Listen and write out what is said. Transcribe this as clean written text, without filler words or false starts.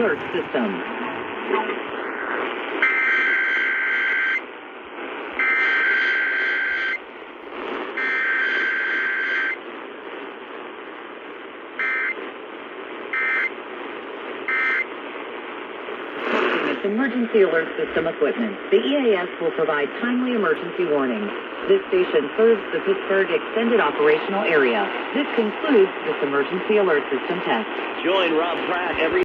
alert system. Emergency alert system equipment. The EAS will provide timely emergency warnings. This station serves the Pittsburgh Extended Operational Area. This concludes this emergency alert system test. Join Rob Pratt every